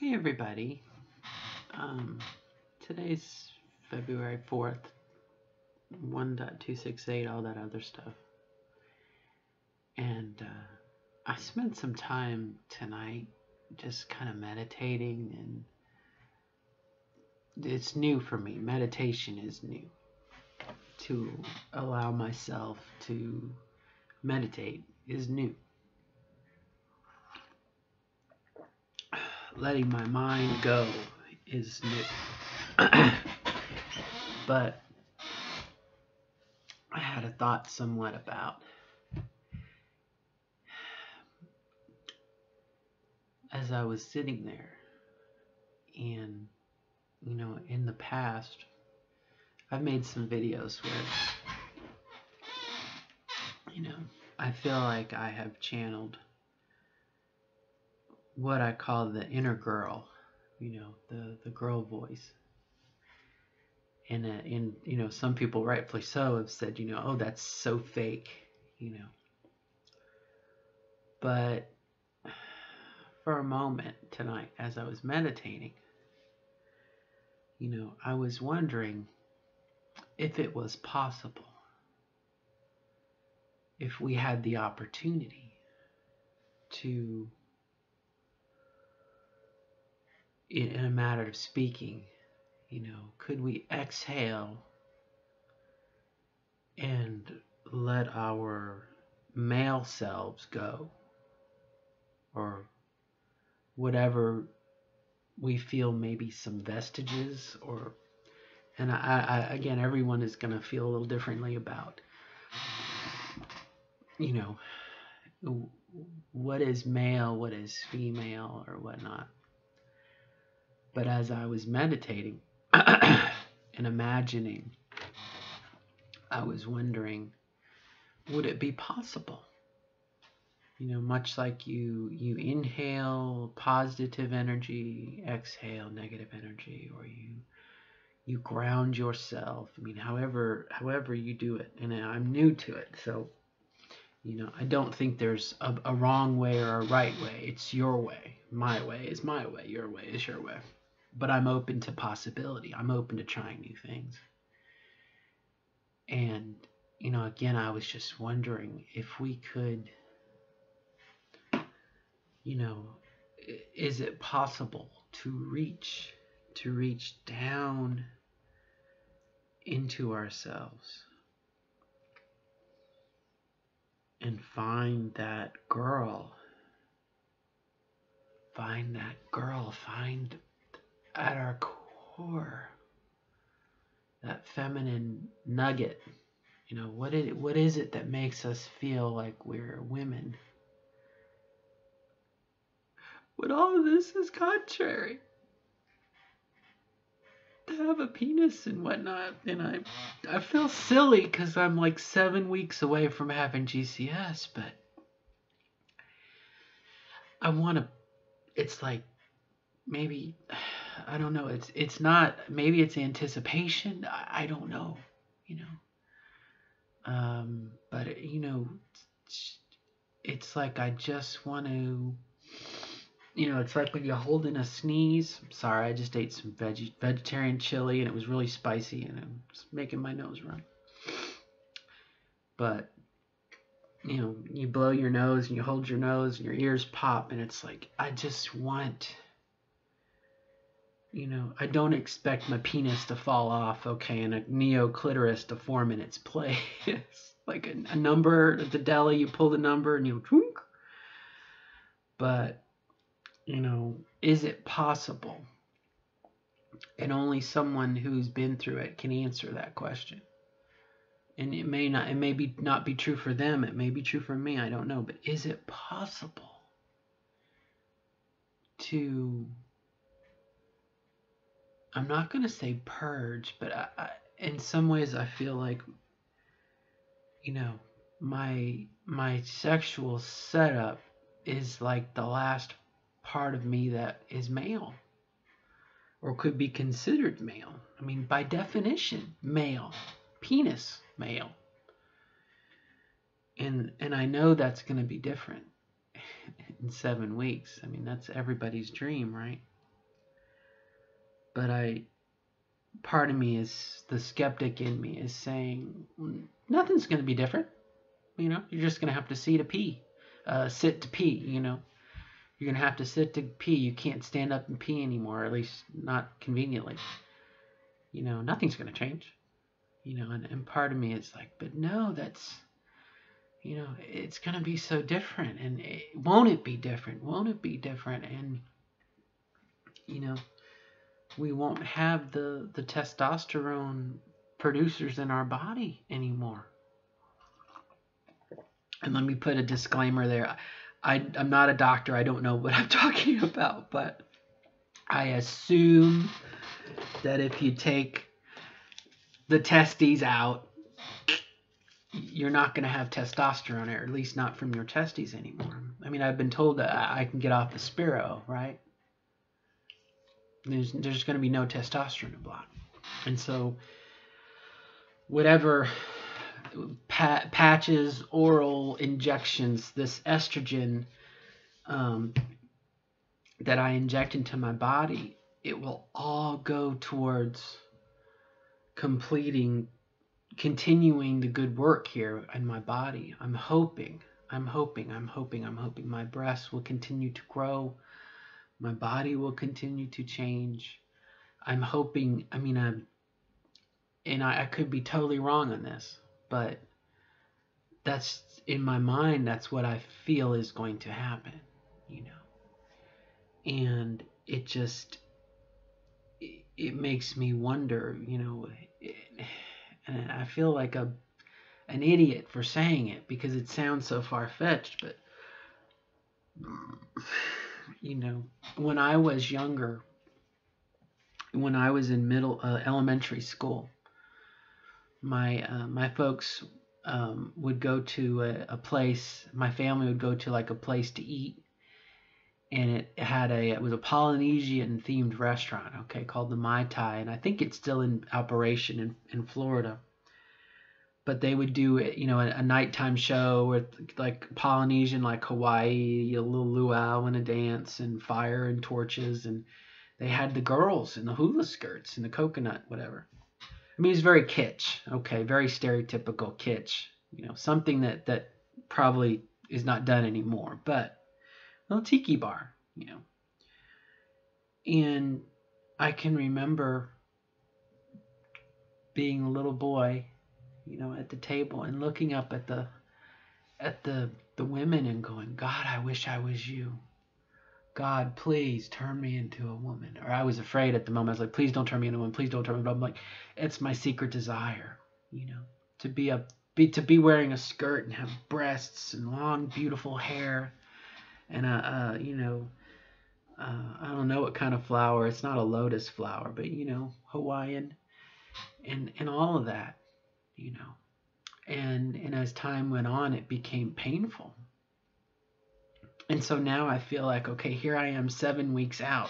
Hey everybody. Um, Today's February 4th, 1.268, all that other stuff. And I spent some time tonight just kind of meditating, and it's new for me. Meditation is new. To allow myself to meditate is new. Letting my mind go is new. But I had a thought somewhat about as I was sitting there, and in the past I've made some videos where I feel like I have channeled what I call the inner girl, the girl voice. And some people rightfully so have said, oh, that's so fake, But for a moment tonight as I was meditating, I was wondering if it was possible, if we had the opportunity to, in a matter of speaking, could we exhale and let our male selves go, or whatever we feel, maybe some vestiges, and I again, everyone is going to feel a little differently about, what is male, what is female, or whatnot. But as I was meditating and imagining, I was wondering, would it be possible? Much like you inhale positive energy, exhale negative energy, or you ground yourself. I mean, however you do it, and I'm new to it, so I don't think there's a wrong way or a right way. It's your way. My way is my way. Your way is your way. But I'm open to possibility. I'm open to trying new things. And again, I was just wondering if we could, is it possible to reach down into ourselves and find that girl, find at our core that feminine nugget. What is it that makes us feel like we're women? But all of this is contrary to have a penis and whatnot, and I feel silly because I'm like 7 weeks away from having GCS, but I want to. It's like, maybe, I don't know. It's not. Maybe it's anticipation. I don't know. But it's like I just want to. It's like when you're holding a sneeze. I'm sorry, I just ate some vegetarian chili, and it was really spicy, and it's making my nose run. But you blow your nose and you hold your nose and your ears pop, and it's like, I just want, I don't expect my penis to fall off, okay, and a neoclitoris to form in its place. Like a number at the deli, you pull the number and you drink. But, is it possible? And only someone who's been through it can answer that question. And it may not be true for them. It may be true for me. I don't know. But is it possible to, I'm not going to say purge, but in some ways I feel like, my sexual setup is like the last part of me that is male, or could be considered male. I mean, by definition, male. Penis, male. And I know that's going to be different in 7 weeks. I mean, that's everybody's dream, right? But part of me is, the skeptic in me is saying, nothing's going to be different. You're just going to have to sit to pee. You're going to have to sit to pee. You can't stand up and pee anymore, at least not conveniently. Nothing's going to change. And part of me is like, but no, that's, it's going to be so different. And won't it be different? Won't it be different? And, we won't have the testosterone producers in our body anymore. And let me put a disclaimer there. I'm not a doctor. I don't know what I'm talking about, but I assume that if you take the testes out, you're not going to have testosterone, or at least not from your testes anymore. I mean, I've been told that I can get off the Spiro, right? There's going to be no testosterone in blood. And so whatever patches, oral injections, this estrogen that I inject into my body, it will all go towards continuing the good work here in my body. I'm hoping my breasts will continue to grow. My body will continue to change. I'm hoping, I could be totally wrong on this, but that's in my mind, that's what I feel is going to happen, and it just, it makes me wonder, and I feel like an idiot for saying it because it sounds so far-fetched, but when I was younger, when I was in elementary school, my folks would go to a place. My family would go to like a place to eat, and it was a Polynesian themed restaurant, okay, called the Mai Tai, and I think it's still in operation in Florida. But they would do it, a nighttime show with like Polynesian, like Hawaii, a little luau and a dance and fire and torches, and they had the girls in the hula skirts and the coconut, whatever. I mean, it's very kitsch, okay, very stereotypical kitsch, something that probably is not done anymore, but a little tiki bar, And I can remember being a little boy, at the table and looking up at the women and going, God, I wish I was you. God, please turn me into a woman. Or I was afraid at the moment. I was like, please don't turn me into a woman. Please don't turn me. But I'm like, it's my secret desire, to be wearing a skirt and have breasts and long, beautiful hair, and I don't know what kind of flower. It's not a lotus flower, but Hawaiian, and all of that, And as time went on, it became painful. And so now I feel like, okay, here I am 7 weeks out.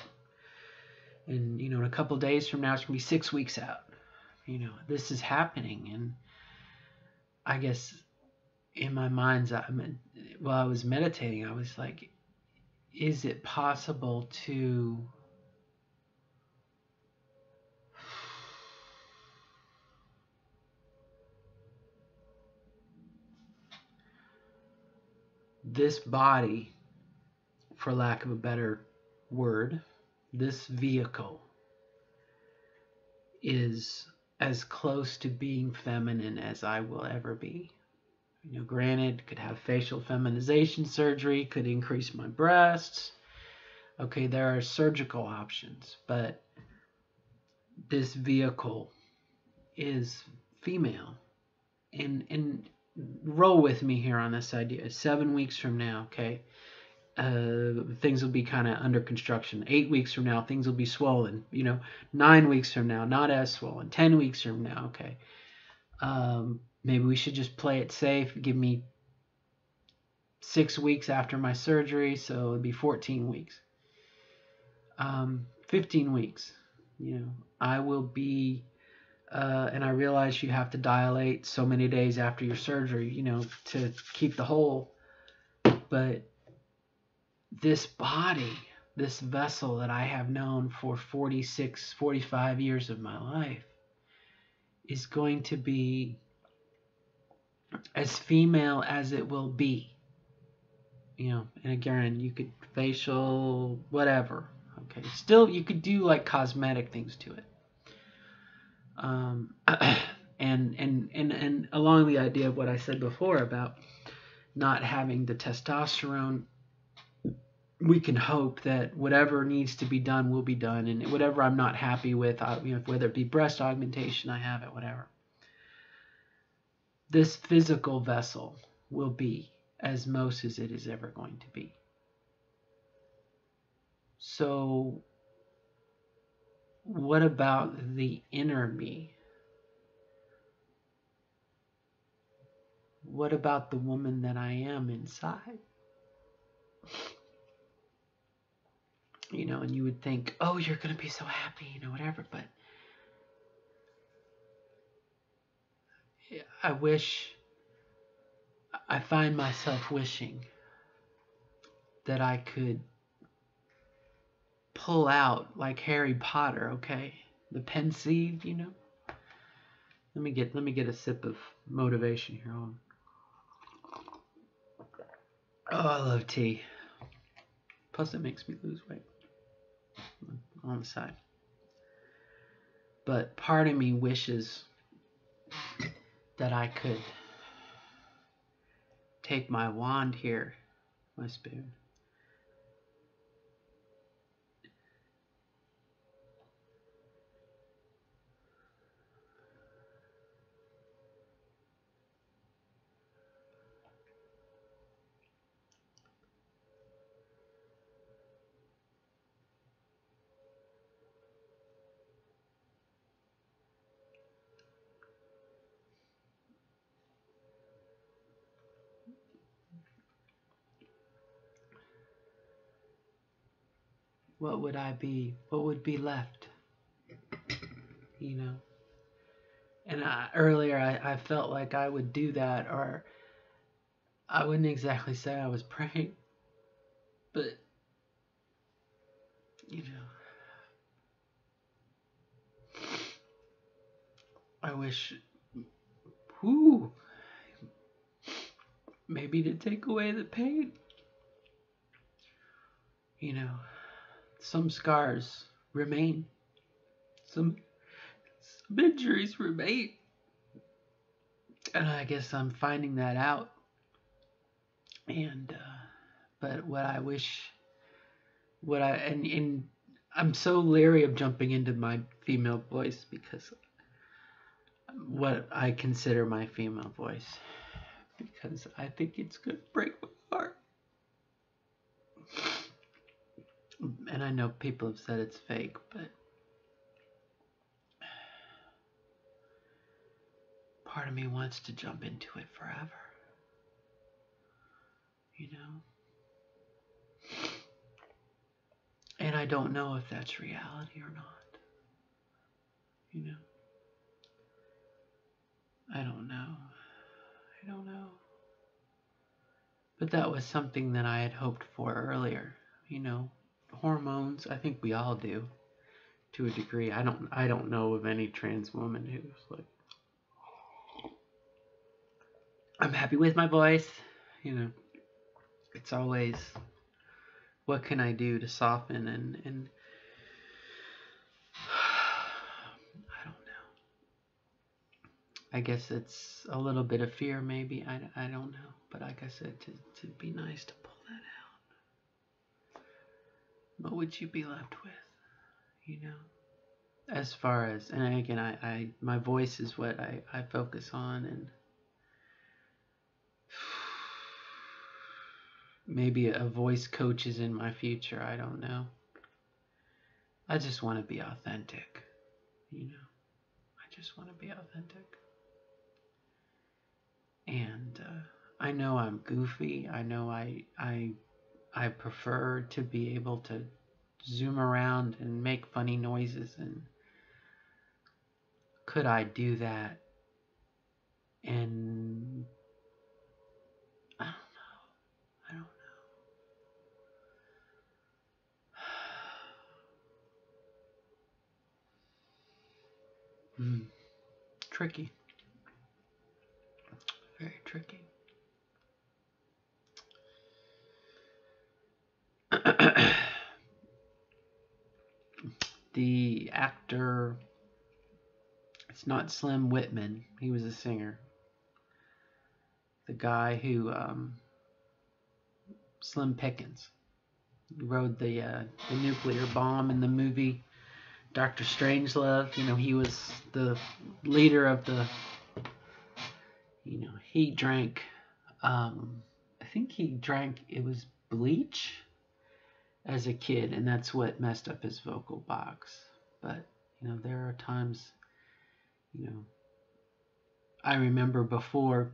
And, in a couple days from now, it's going to be 6 weeks out. This is happening. And I guess in my mind's eye, while I was meditating, I was like, is it possible to this body, for lack of a better word, this vehicle is as close to being feminine as I will ever be. Granted, could have facial feminization surgery, could increase my breasts. Okay, there are surgical options, but this vehicle is female. And roll with me here on this idea. 7 weeks from now, okay, things will be kind of under construction. 8 weeks from now, things will be swollen. 9 weeks from now, not as swollen. 10 weeks from now, okay. Maybe we should just play it safe. Give me 6 weeks after my surgery, so it'd be 14 weeks. 15 weeks. I will be, and I realize you have to dilate so many days after your surgery, to keep the hole. But this body, this vessel that I have known for 46, 45 years of my life is going to be as female as it will be. And again, you could facial, whatever. Okay, still you could do like cosmetic things to it. And along the idea of what I said before about not having the testosterone, we can hope that whatever needs to be done will be done, and whatever I'm not happy with, whether it be breast augmentation, I have it, whatever. This physical vessel will be as most as it is ever going to be. So, what about the inner me? What about the woman that I am inside? And you would think, oh, you're going to be so happy, whatever. But I find myself wishing that I could pull out like Harry Potter, okay? The pensieve, Let me get a sip of motivation here. Oh, I love tea. Plus, it makes me lose weight on the side. But part of me wishes that I could take my wand here, my spoon, what would be left, And earlier I felt like I would do that, or I wouldn't exactly say I was praying, but, I wish, maybe to take away the pain. Some scars remain. Some injuries remain. And I guess I'm finding that out. And, but what I wish, and I'm so leery of jumping into my female voice, because what I consider my female voice, because I think it's going to break my heart. And I know people have said it's fake, but part of me wants to jump into it forever. And I don't know if that's reality or not. I don't know. But that was something that I had hoped for earlier. Hormones, I think we all do, to a degree. I don't know of any trans woman who's like, I'm happy with my voice. It's always, what can I do to soften and I don't know. I guess it's a little bit of fear, maybe. I don't know. But like I said, to be nice to pull that out. What would you be left with? As far as, and again, I my voice is what I focus on, and maybe a voice coach is in my future. I don't know. I just want to be authentic. I just want to be authentic. And I know I'm goofy. I know I prefer to be able to zoom around and make funny noises, and could I do that? And I don't know. Mm, tricky. Very tricky. The actor, it's not Slim Whitman. He was a singer. The guy who, Slim Pickens, rode the nuclear bomb in the movie Doctor Strangelove. He was the leader of the. He drank. I think he drank. It was bleach as a kid, and that's what messed up his vocal box. But there are times. You know, I remember before.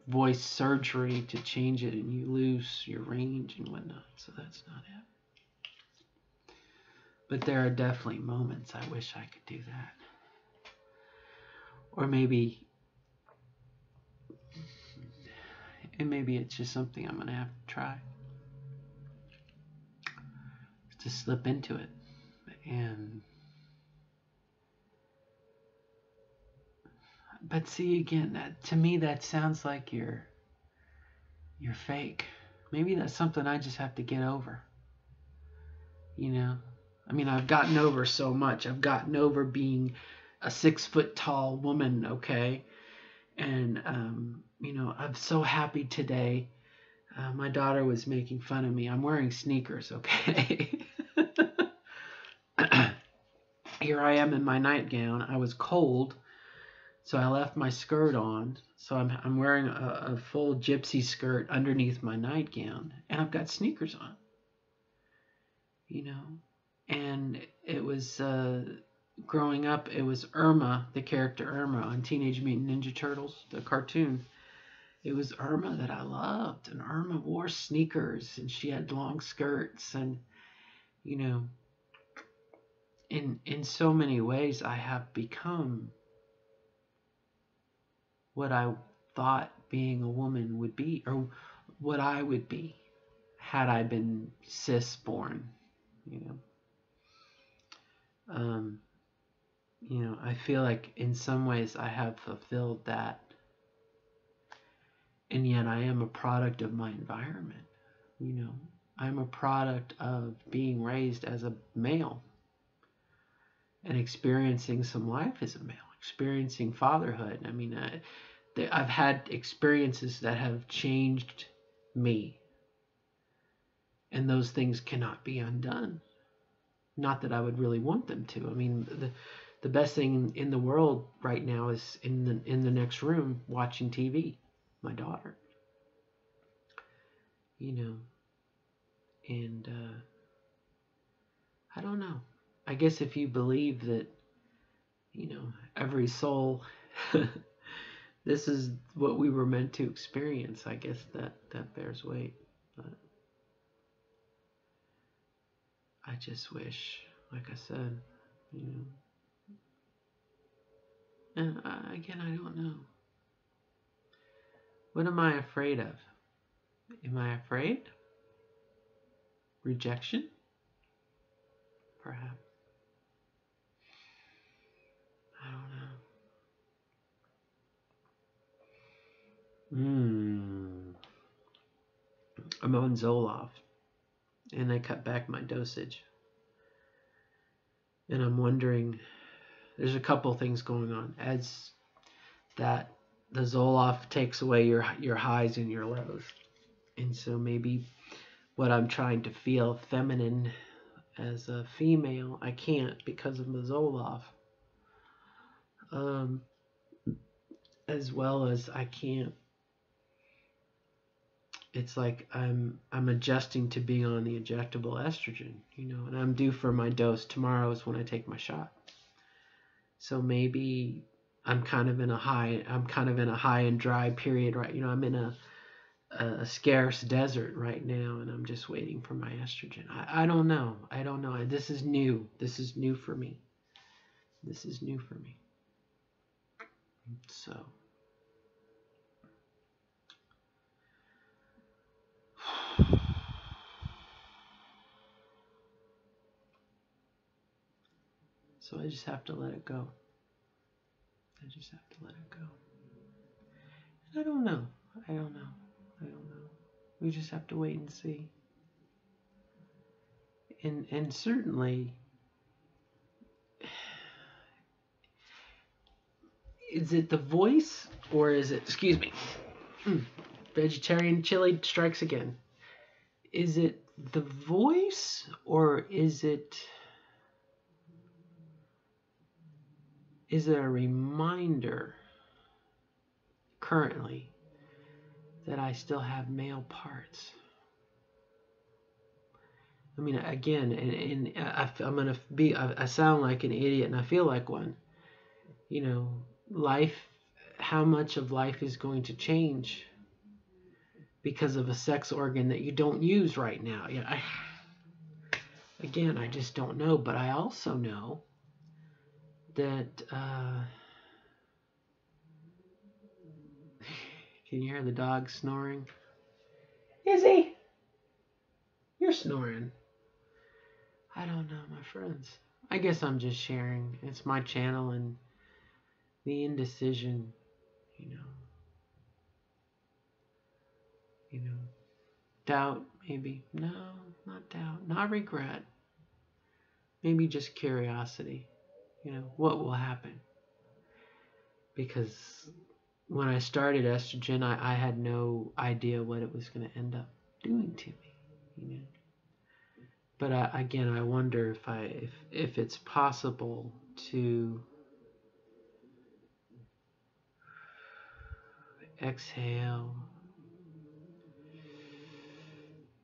Voice surgery to change it, and you lose your range and whatnot. So that's not it. But there are definitely moments I wish I could do that. Or maybe, and maybe it's just something I'm going to have to try to slip into it. And, but see, again, to me, that sounds like you're fake. Maybe that's something I just have to get over. I mean, I've gotten over so much. I've gotten over being a 6 foot tall woman, okay? And, I'm so happy today. My daughter was making fun of me. I'm wearing sneakers, okay? Here I am in my nightgown. I was cold, so I left my skirt on. So I'm wearing a full gypsy skirt underneath my nightgown, and I've got sneakers on. And it was growing up. It was Irma, the character Irma on Teenage Mutant Ninja Turtles, the cartoon. It was Irma that I loved, and Irma wore sneakers, and she had long skirts, and you know, in so many ways, I have become what I thought being a woman would be, or what I would be had I been cis born. You know, um, I feel like in some ways I have fulfilled that, and yet I am a product of my environment. You know, I'm a product of being raised as a male and experiencing some life as a male, experiencing fatherhood. I mean, I've had experiences that have changed me, and those things cannot be undone. Not that I would really want them to. I mean, the best thing in the world right now is in the next room watching TV, my daughter. You know, and I don't know. I guess if you believe that, every soul, this is what we were meant to experience, I guess that bears weight. But I just wish, like I said, you know, and again, I don't know. What am I afraid of? Am I afraid? Rejection? Perhaps. I don't know. I'm on Zoloft, and I cut back my dosage. And I'm wondering, there's a couple things going on. As that the Zoloft takes away your highs and your lows. And so maybe what I'm trying to feel feminine as a female, I can't because of the Zoloft. Um, as well as I can't. It's like I'm adjusting to being on the injectable estrogen, and I'm due for my dose tomorrow is when I take my shot. So maybe I'm kind of in a high and dry period, right? I'm in a scarce desert right now, and I'm just waiting for my estrogen. I don't know. I don't know. This is new. This is new for me. This is new for me. So I just have to let it go. I just have to let it go. And I don't know. I don't know. I don't know. We just have to wait and see. And certainly, is it the voice or is it, excuse me, vegetarian chili strikes again. Is it the voice or is it a reminder currently that I still have male parts? I mean, again, and I'm going to be, I sound like an idiot and I feel like one. You know, life, how much of life is going to change because of a sex organ that you don't use right now? Yeah, again, I just don't know. But I also know that, can you hear the dog snoring? Izzy, you're snoring. I don't know, my friends. I guess I'm just sharing. It's my channel and the indecision, you know. Doubt, maybe. No, not doubt. Not regret. Maybe just curiosity. What will happen? Because when I started estrogen, I had no idea what it was going to end up doing to me. But again, I wonder if it's possible to exhale,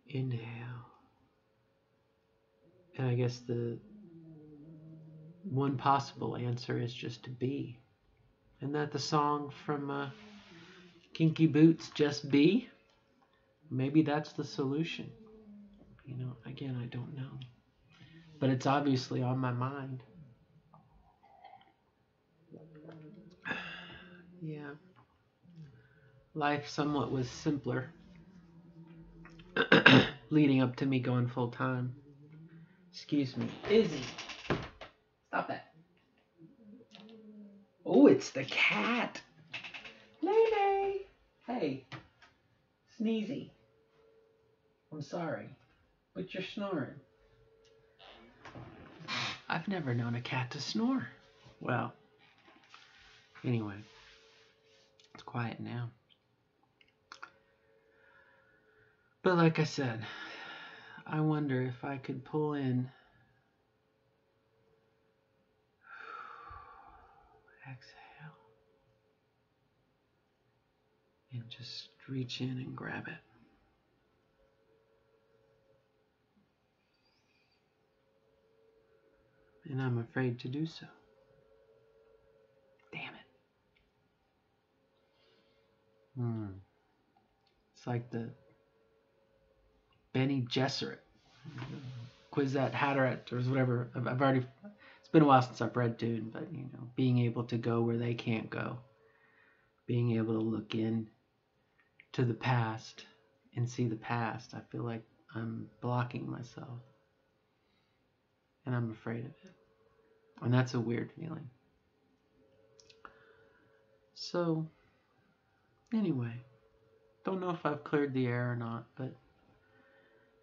inhale, and I guess the one possible answer is just to be. Isn't that the song from Kinky Boots, Just Be? Maybe that's the solution. Again, I don't know. But it's obviously on my mind. Yeah. Life somewhat was simpler leading up to me going full time. Excuse me. Izzy, stop that. Oh, it's the cat. Nay. Hey, Sneezy. I'm sorry, but you're snoring. I've never known a cat to snore. Well, anyway, it's quiet now. But like I said, I wonder if I could pull in, exhale, and just reach in and grab it. And I'm afraid to do so. Damn it. It's like the Benny Gesserit, Kwisatz Haderach, or whatever. I've already. It's been a while since I've read Dune, but being able to go where they can't go, being able to look in to the past and see the past. I feel like I'm blocking myself, and I'm afraid of it, and that's a weird feeling. So, anyway, don't know if I've cleared the air or not, but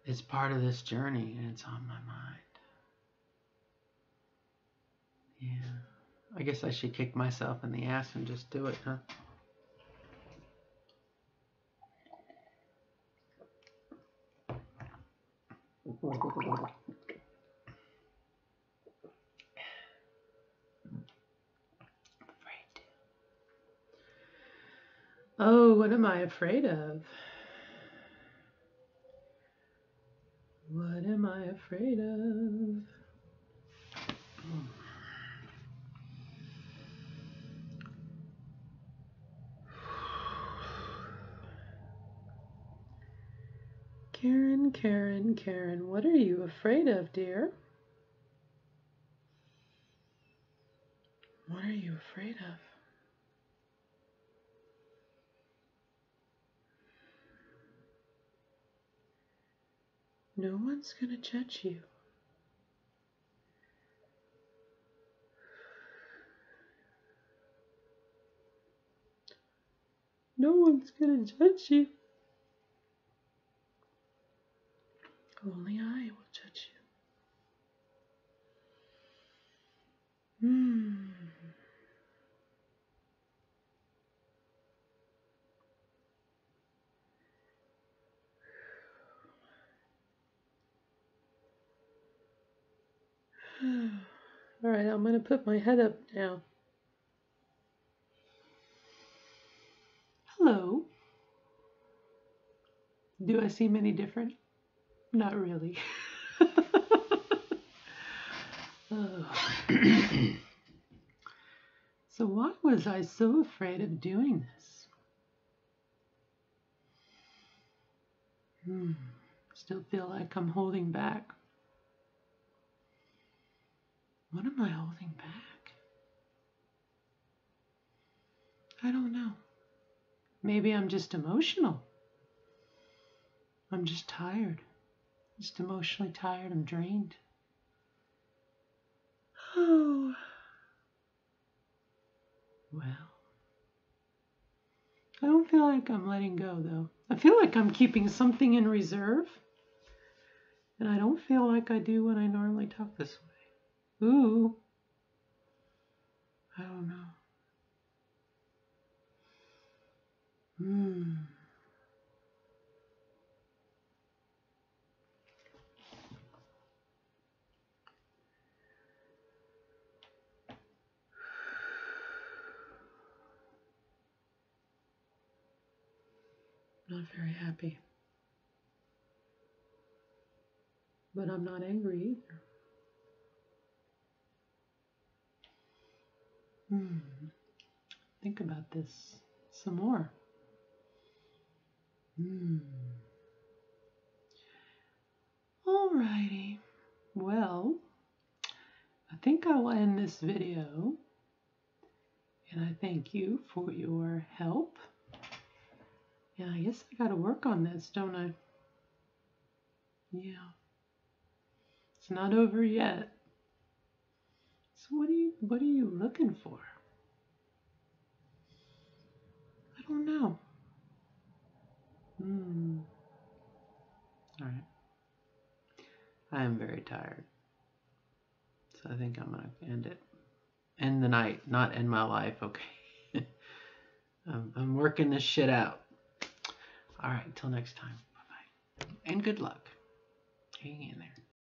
it's part of this journey, and it's on my mind. Yeah. I guess I should kick myself in the ass and just do it, huh? Oh, what am I afraid of? What am I afraid of? Karen, what are you afraid of, dear? What are you afraid of? No one's gonna judge you. No one's gonna judge you. Only I will judge you. All right, I'm gonna put my head up now. Hello. Do I seem any different? Not really. So why was I so afraid of doing this? Still feel like I'm holding back. What am I holding back? I don't know. Maybe I'm just emotional. I'm just tired. Just emotionally tired. I'm drained. Oh. Well. I don't feel like I'm letting go, though. I feel like I'm keeping something in reserve. And I don't feel like I do when I normally talk this way. Ooh. I don't know. Not very happy. But I'm not angry either. Think about this some more. Alrighty. Well, I think I will end this video. And I thank you for your help. Yeah, I guess I gotta work on this, don't I? Yeah. It's not over yet. So what are you looking for? I don't know. All right. I am very tired. So I think I'm gonna end it. End the night, not end my life, okay? I'm working this shit out. All right, till next time. Bye-bye. And good luck. Hang in there.